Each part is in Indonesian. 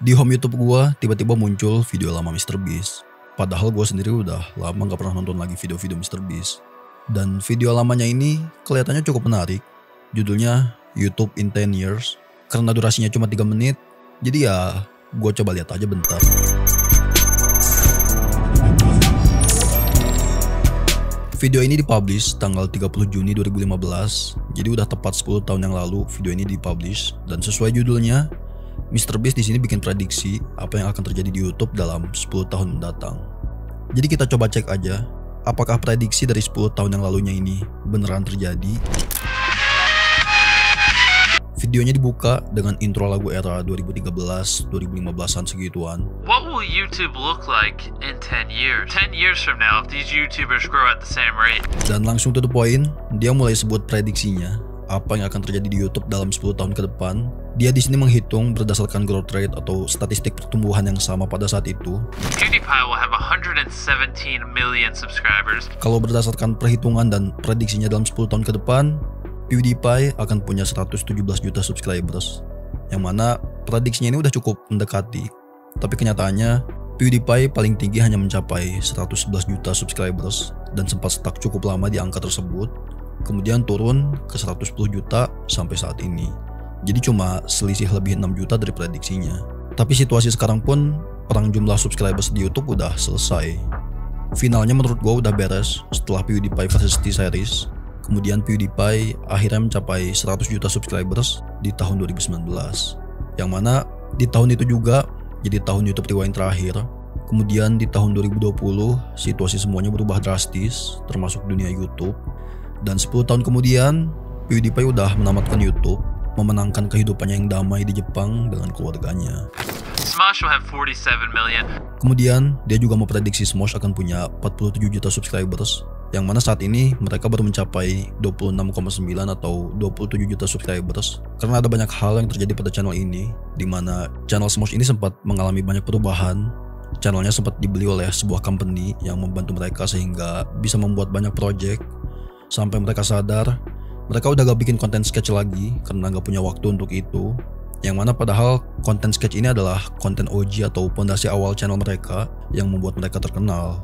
Di home YouTube gua tiba-tiba muncul video lama MrBeast. Padahal gua sendiri udah lama gak pernah nonton lagi video-video MrBeast. Dan video lamanya ini kelihatannya cukup menarik. Judulnya YouTube in 10 Years. Karena durasinya cuma 3 menit, jadi ya gua coba lihat aja bentar. Video ini dipublish tanggal 30 Juni 2015, jadi udah tepat 10 tahun yang lalu video ini dipublish. Dan sesuai judulnya, MrBeast di sini bikin prediksi apa yang akan terjadi di YouTube dalam 10 tahun mendatang. Jadi kita coba cek aja, apakah prediksi dari 10 tahun yang lalunya ini beneran terjadi. Videonya dibuka dengan intro lagu era 2013, 2015-an segituan. What will YouTube look like in 10 years? 10 years from now if these YouTubers grow at the same rate. Dan langsung to the point, dia mulai sebut prediksinya apa yang akan terjadi di YouTube dalam 10 tahun ke depan. Dia di sini menghitung berdasarkan growth rate atau statistik pertumbuhan yang sama pada saat itu. PewDiePie will have 117 million subscribers. Kalau berdasarkan perhitungan dan prediksinya dalam 10 tahun ke depan, PewDiePie akan punya 117 juta subscribers. Yang mana prediksinya ini udah cukup mendekati. Tapi kenyataannya PewDiePie paling tinggi hanya mencapai 111 juta subscribers dan sempat stuck cukup lama di angka tersebut. Kemudian turun ke 110 juta sampai saat ini. Jadi cuma selisih lebih 6 juta dari prediksinya. Tapi situasi sekarang pun perang jumlah subscribers di YouTube udah selesai. Finalnya menurut gue udah beres setelah PewDiePie versus T-Series. Kemudian PewDiePie akhirnya mencapai 100 juta subscribers di tahun 2019. Yang mana di tahun itu juga jadi tahun YouTube Rewind terakhir. Kemudian di tahun 2020 situasi semuanya berubah drastis termasuk dunia YouTube. Dan 10 tahun kemudian PewDiePie udah menamatkan YouTube, memenangkan kehidupannya yang damai di Jepang dengan keluarganya. Smosh will have 47 million. Kemudian dia juga memprediksi Smosh akan punya 47 juta subscribers, yang mana saat ini mereka baru mencapai 26,9 atau 27 juta subscribers. Karena ada banyak hal yang terjadi pada channel ini, di mana channel Smosh ini sempat mengalami banyak perubahan. Channelnya sempat dibeli oleh sebuah company yang membantu mereka sehingga bisa membuat banyak project. Sampai mereka sadar, mereka udah gak bikin konten sketch lagi karena gak punya waktu untuk itu. Yang mana padahal konten sketch ini adalah konten OG atau pondasi awal channel mereka yang membuat mereka terkenal.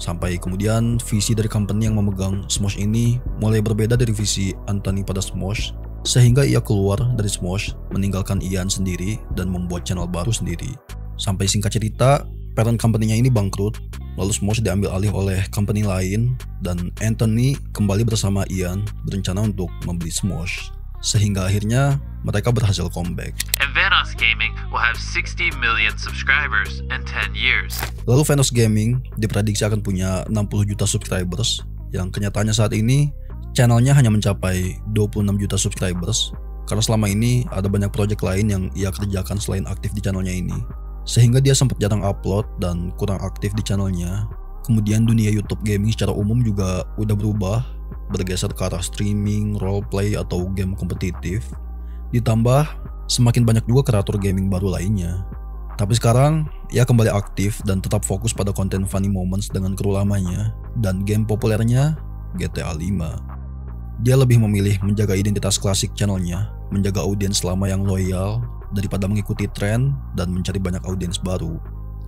Sampai kemudian visi dari company yang memegang Smosh ini mulai berbeda dari visi Anthony pada Smosh. Sehingga ia keluar dari Smosh, meninggalkan Ian sendiri dan membuat channel baru sendiri. Sampai singkat cerita, parent company-nya ini bangkrut. Lalu Smosh diambil alih oleh company lain dan Anthony kembali bersama Ian berencana untuk membeli Smosh. Sehingga akhirnya mereka berhasil comeback. And Vanoss Gaming will have 60 million subscribers in 10 years. Lalu Vanoss Gaming diprediksi akan punya 60 juta subscribers, yang kenyataannya saat ini channelnya hanya mencapai 26 juta subscribers. Karena selama ini ada banyak project lain yang ia kerjakan selain aktif di channelnya ini. Sehingga dia sempat jarang upload dan kurang aktif di channelnya. Kemudian dunia YouTube gaming secara umum juga udah berubah, bergeser ke arah streaming, roleplay atau game kompetitif. Ditambah semakin banyak juga kreator gaming baru lainnya. Tapi sekarang ia kembali aktif dan tetap fokus pada konten funny moments dengan kru lamanya dan game populernya GTA 5. Dia lebih memilih menjaga identitas klasik channelnya, menjaga audiens lama yang loyal daripada mengikuti tren dan mencari banyak audiens baru.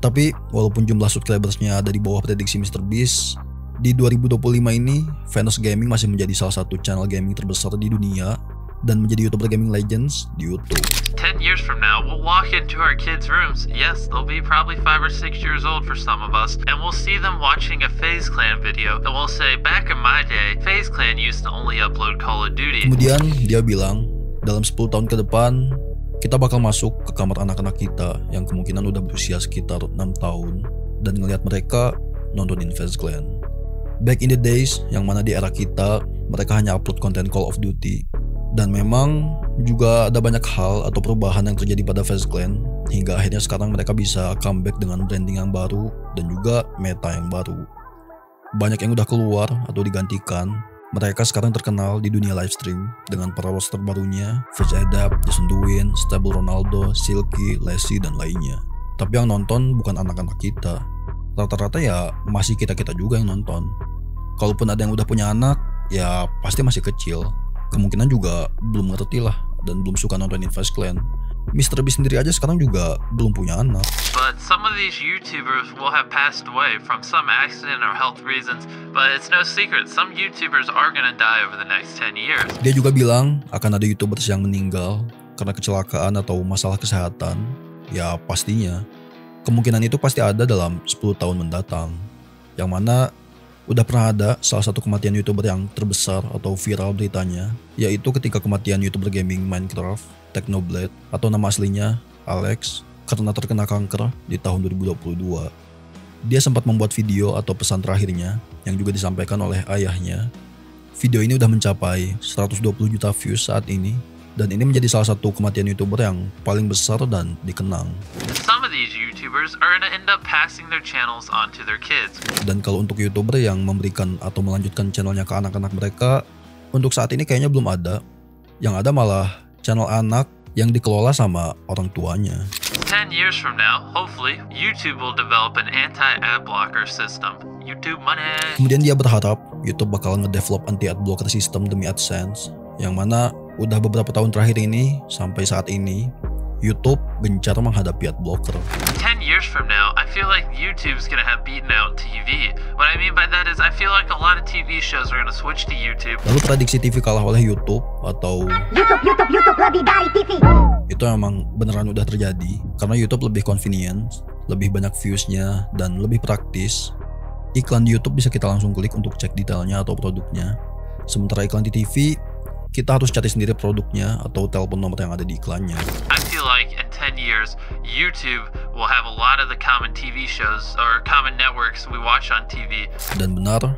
Tapi walaupun jumlah subscribersnya ada di bawah prediksi MrBeast, di 2025 ini Vanoss Gaming masih menjadi salah satu channel gaming terbesar di dunia dan menjadi YouTuber gaming legends di YouTube. 10 years from now, we'll walk into our kids' rooms. Yes, they'll be probably 5 or 6 years old for some of us, and we'll see them watching a FaZe Clan video, and we'll say, back in my day, FaZe Clan used to only upload Call of Duty. Kemudian dia bilang, dalam 10 tahun ke depan, kita bakal masuk ke kamar anak-anak kita yang kemungkinan udah berusia sekitar 6 tahun dan ngelihat mereka nontonin FaZe Clan. Back in the days, yang mana di era kita, mereka hanya upload konten Call of Duty. Dan memang juga ada banyak hal atau perubahan yang terjadi pada FaZe Clan, hingga akhirnya sekarang mereka bisa comeback dengan branding yang baru dan juga meta yang baru. Banyak yang udah keluar atau digantikan. Mereka sekarang terkenal di dunia live stream dengan para roster barunya, FaZe-Adapt, Jason Duin, Stable Ronaldo, Silky, Leslie, dan lainnya. Tapi yang nonton bukan anak-anak kita. Rata-rata ya masih kita-kita juga yang nonton. Kalaupun ada yang udah punya anak, ya pasti masih kecil. Kemungkinan juga belum ngerti lah dan belum suka nontonin FaZe Clan. Mr. Beast sendiri aja sekarang juga belum punya anak. But some of these YouTubers will have passed away from some accident or health reasons, but it's no secret some YouTubers are gonna die over the next 10 years. Dia juga bilang akan ada YouTubers yang meninggal karena kecelakaan atau masalah kesehatan. Ya pastinya, kemungkinan itu pasti ada dalam 10 tahun mendatang. Yang mana udah pernah ada salah satu kematian YouTuber yang terbesar atau viral beritanya, yaitu ketika kematian YouTuber gaming Minecraft, Technoblade, atau nama aslinya Alex, karena terkena kanker di tahun 2022. Dia sempat membuat video atau pesan terakhirnya yang juga disampaikan oleh ayahnya. Video ini udah mencapai 120 juta views saat ini, dan ini menjadi salah satu kematian YouTuber yang paling besar dan dikenang. Some of these YouTubers are gonna end up passing their channels on to their kids. Dan kalau untuk YouTuber yang memberikan atau melanjutkan channelnya ke anak-anak mereka, untuk saat ini kayaknya belum ada. Yang ada malah channel anak yang dikelola sama orang tuanya. 10 years from now, hopefully, YouTube will develop an anti-ad blocker system. YouTube money. Kemudian dia berharap YouTube bakal ngedevelop anti-ad blocker system demi AdSense, yang mana udah beberapa tahun terakhir ini sampai saat ini YouTube gencar menghadapi ad blocker. 10 years from now, I feel like YouTube's gonna have beaten out TV. What I mean by that is I feel like a lot of TV shows are gonna switch to YouTube. Lalu prediksi TV kalah oleh YouTube atau YouTube lebih dari TV. Itu memang beneran udah terjadi karena YouTube lebih convenient, lebih banyak viewsnya, dan lebih praktis. Iklan di YouTube bisa kita langsung klik untuk cek detailnya atau produknya. Sementara iklan di TV, kita harus cari sendiri produknya atau telepon nomor yang ada di iklannya. I feel like in 10 years, YouTube will have a lot of the common TV shows or common networks we watch on TV. Dan benar,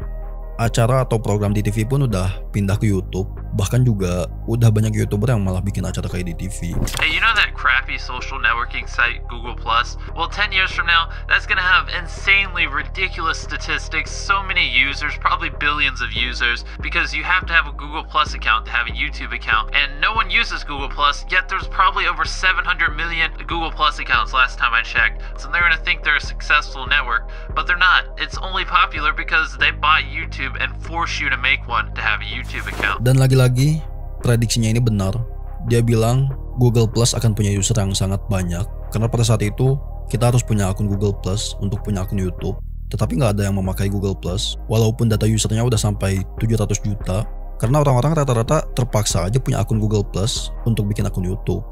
acara atau program di TV pun udah pindah ke YouTube. Bahkan juga udah banyak YouTuber yang malah bikin acara kayak di TV. Hey, you know that crappy social networking site Google Plus? Well, 10 years from now, that's gonna have insanely ridiculous statistics, so many users, probably billions of users, because you have to have a Google Plus account to have a YouTube account, and no one uses Google Plus, yet there's probably over 700 million Google Plus accounts last time I checked. So they're gonna think they're a successful network, but they're not. It's only popular because they buy YouTube and force you to make one to have a YouTube account. Dan lagi-lagi, prediksinya ini benar. Dia bilang Google Plus akan punya user yang sangat banyak, karena pada saat itu kita harus punya akun Google Plus untuk punya akun YouTube. Tetapi nggak ada yang memakai Google Plus, walaupun data usernya udah sampai 700 juta, karena orang-orang rata-rata terpaksa aja punya akun Google Plus untuk bikin akun YouTube.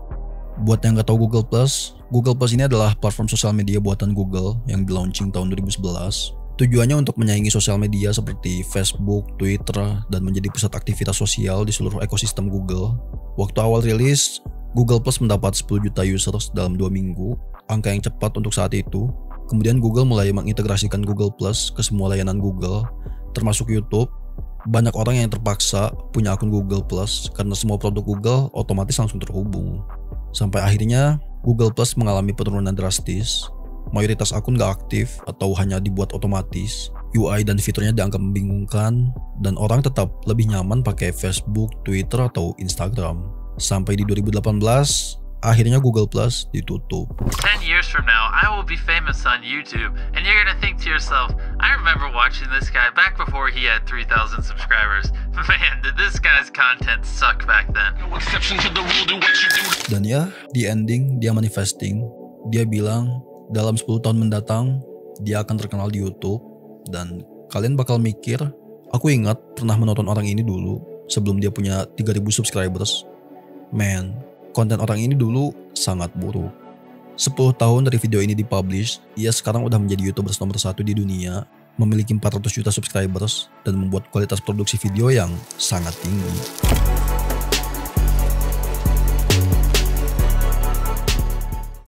Buat yang nggak tahu Google Plus ini adalah platform sosial media buatan Google yang di-launching tahun 2011. Tujuannya untuk menyaingi sosial media seperti Facebook, Twitter, dan menjadi pusat aktivitas sosial di seluruh ekosistem Google. Waktu awal rilis, Google Plus mendapat 10 juta users dalam 2 minggu, angka yang cepat untuk saat itu. Kemudian Google mulai mengintegrasikan Google Plus ke semua layanan Google, termasuk YouTube. Banyak orang yang terpaksa punya akun Google Plus karena semua produk Google otomatis langsung terhubung. Sampai akhirnya Google Plus mengalami penurunan drastis. Mayoritas akun gak aktif atau hanya dibuat otomatis. UI dan fiturnya dianggap membingungkan, dan orang tetap lebih nyaman pakai Facebook, Twitter, atau Instagram. Sampai di 2018, akhirnya Google Plus ditutup. 10 years from now, I will be famous on YouTube, and you're gonna think to yourself, I remember watching this guy back before he had 3,000 subscribers. Man, did this guy's content suck back then. Dan ya, di ending dia manifesting. Dia bilang dalam 10 tahun mendatang dia akan terkenal di YouTube, dan kalian bakal mikir, aku ingat pernah menonton orang ini dulu sebelum dia punya 3.000 subscribers. Man, konten orang ini dulu sangat buruk. 10 tahun dari video ini dipublish, ia sekarang udah menjadi YouTuber nomor 1 di dunia, memiliki 400 juta subscribers, dan membuat kualitas produksi video yang sangat tinggi.